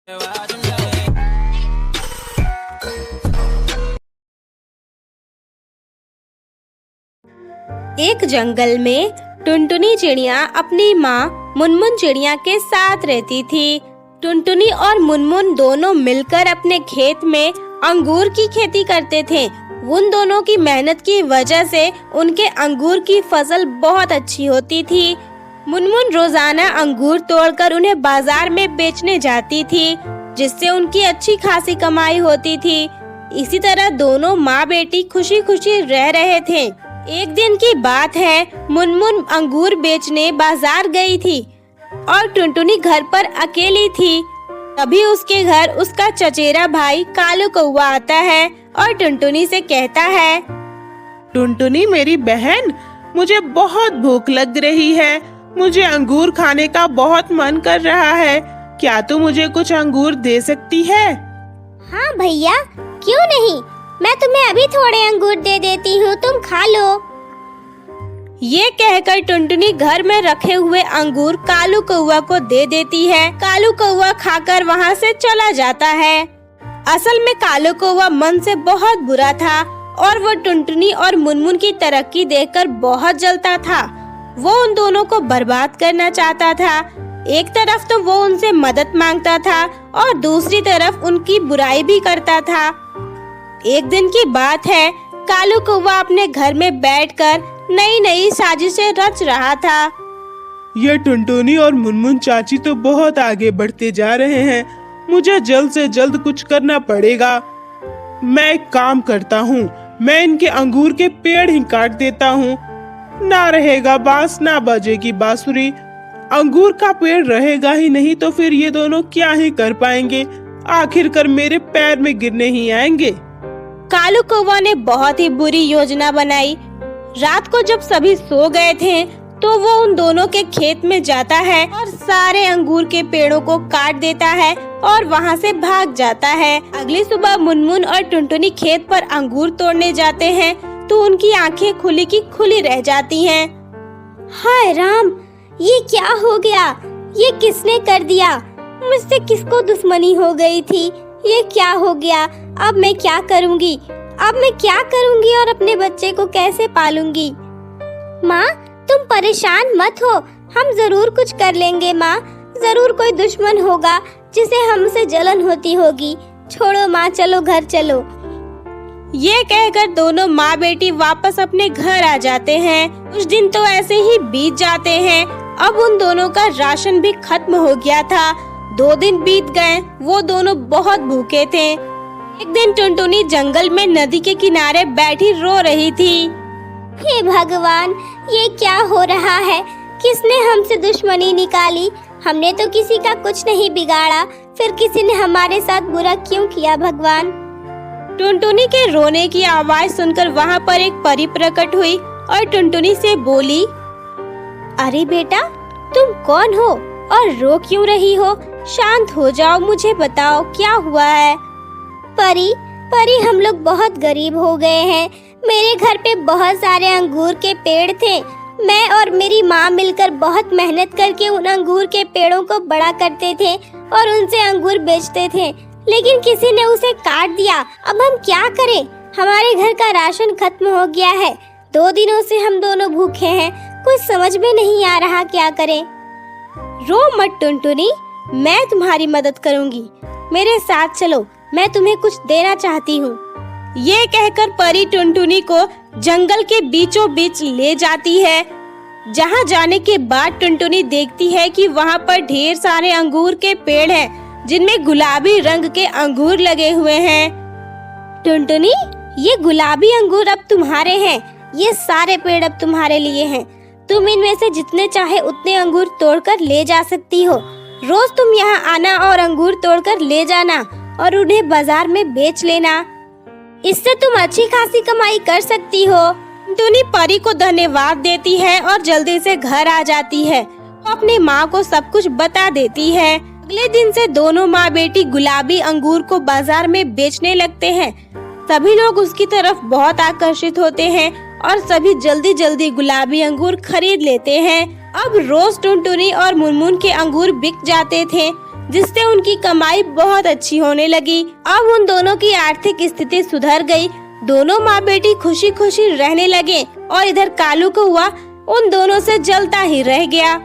एक जंगल में टुनटुनी चिड़िया अपनी माँ मुनमुन चिड़िया के साथ रहती थी। टुनटुनी और मुनमुन दोनों मिलकर अपने खेत में अंगूर की खेती करते थे। उन दोनों की मेहनत की वजह से उनके अंगूर की फसल बहुत अच्छी होती थी। मुनमुन रोजाना अंगूर तोड़कर उन्हें बाजार में बेचने जाती थी, जिससे उनकी अच्छी खासी कमाई होती थी। इसी तरह दोनों माँ बेटी खुशी खुशी रह रहे थे। एक दिन की बात है, मुनमुन अंगूर बेचने बाजार गई थी और टुनटुनी घर पर अकेली थी। तभी उसके घर उसका चचेरा भाई कालू कौवा आता है और टुनटुनी से कहता है, टुनटुनी मेरी बहन, मुझे बहुत भूख लग रही है। मुझे अंगूर खाने का बहुत मन कर रहा है। क्या तू मुझे कुछ अंगूर दे सकती है? हाँ भैया, क्यों नहीं, मैं तुम्हें अभी थोड़े अंगूर दे देती हूँ, तुम खा लो। ये कहकर टुनटुनी घर में रखे हुए अंगूर कालू कौवा को दे देती है। कालू कौवा खाकर वहाँ से चला जाता है। असल में कालू कौवा मन से बहुत बुरा था और वो टुनटुनी और मुनमुन की तरक्की देखकर बहुत जलता था। वो उन दोनों को बर्बाद करना चाहता था। एक तरफ तो वो उनसे मदद मांगता था और दूसरी तरफ उनकी बुराई भी करता था। एक दिन की बात है, कालू कौवा अपने घर में बैठकर नई नई साजिशें रच रहा था। ये टुनटुनी और मुनमुन चाची तो बहुत आगे बढ़ते जा रहे हैं। मुझे जल्द से जल्द कुछ करना पड़ेगा। मैं एक काम करता हूँ, मैं इनके अंगूर के पेड़ ही काट देता हूँ। ना रहेगा बांस, ना बजेगी बांसुरी। अंगूर का पेड़ रहेगा ही नहीं तो फिर ये दोनों क्या ही कर पाएंगे। आखिरकार मेरे पैर में गिरने ही आएंगे। कालू कौवा ने बहुत ही बुरी योजना बनाई। रात को जब सभी सो गए थे तो वो उन दोनों के खेत में जाता है और सारे अंगूर के पेड़ों को काट देता है और वहाँ से भाग जाता है। अगली सुबह मुनमुन और टुनटुनी खेत पर अंगूर तोड़ने जाते हैं तो उनकी आंखें खुली की खुली रह जाती हैं। हाय राम, ये क्या हो गया? ये किसने कर दिया? मुझसे किसको दुश्मनी हो गई थी? ये क्या हो गया? अब मैं क्या करूँगी? अब मैं क्या करूँगी और अपने बच्चे को कैसे पालूंगी? माँ, तुम परेशान मत हो, हम जरूर कुछ कर लेंगे माँ। जरूर कोई दुश्मन होगा जिसे हमसे जलन होती होगी। छोड़ो माँ, चलो घर चलो। ये कहकर दोनों माँ बेटी वापस अपने घर आ जाते हैं। कुछ दिन तो ऐसे ही बीत जाते हैं। अब उन दोनों का राशन भी खत्म हो गया था। 2 दिन बीत गए, वो दोनों बहुत भूखे थे। एक दिन टुनटुनी जंगल में नदी के किनारे बैठी रो रही थी। हे भगवान, ये क्या हो रहा है? किसने हमसे दुश्मनी निकाली? हमने तो किसी का कुछ नहीं बिगाड़ा, फिर किसी ने हमारे साथ बुरा क्यों किया भगवान? टुनटुनी के रोने की आवाज सुनकर वहाँ पर एक परी प्रकट हुई और टुनटुनी से बोली, अरे बेटा, तुम कौन हो और रो क्यों रही हो? शांत हो जाओ, मुझे बताओ क्या हुआ है। परी, हम लोग बहुत गरीब हो गए हैं। मेरे घर पे बहुत सारे अंगूर के पेड़ थे। मैं और मेरी माँ मिलकर बहुत मेहनत करके उन अंगूर के पेड़ों को बड़ा करते थे और उनसे अंगूर बेचते थे, लेकिन किसी ने उसे काट दिया। अब हम क्या करें? हमारे घर का राशन खत्म हो गया है। 2 दिनों से हम दोनों भूखे हैं। कुछ समझ में नहीं आ रहा क्या करें। रो मत टुनटुनी, मैं तुम्हारी मदद करूंगी। मेरे साथ चलो, मैं तुम्हें कुछ देना चाहती हूँ। ये कहकर परी टुनटुनी को जंगल के बीचों बीच ले जाती है। जहाँ जाने के बाद टुनटुनी देखती है कि वहाँ पर ढेर सारे अंगूर के पेड़ हैं, जिनमें गुलाबी रंग के अंगूर लगे हुए हैं। टुनटुनी, ये गुलाबी अंगूर अब तुम्हारे हैं। ये सारे पेड़ अब तुम्हारे लिए हैं। तुम इनमें से जितने चाहे उतने अंगूर तोड़कर ले जा सकती हो। रोज तुम यहाँ आना और अंगूर तोड़कर ले जाना और उन्हें बाजार में बेच लेना। इससे तुम अच्छी खासी कमाई कर सकती हो। टुनटुनी परी को धन्यवाद देती है और जल्दी से घर आ जाती है। वो अपनी माँ को सब कुछ बता देती है। अगले दिन से दोनों माँ बेटी गुलाबी अंगूर को बाजार में बेचने लगते हैं। सभी लोग उसकी तरफ बहुत आकर्षित होते हैं और सभी जल्दी जल्दी गुलाबी अंगूर खरीद लेते हैं। अब रोज टुनटुनी और मुनमुन के अंगूर बिक जाते थे। जिससे उनकी कमाई बहुत अच्छी होने लगी। अब उन दोनों की आर्थिक स्थिति सुधर गई। दोनों माँ बेटी खुशी खुशी रहने लगे और इधर कालू कौआ उन दोनों से जलता ही रह गया।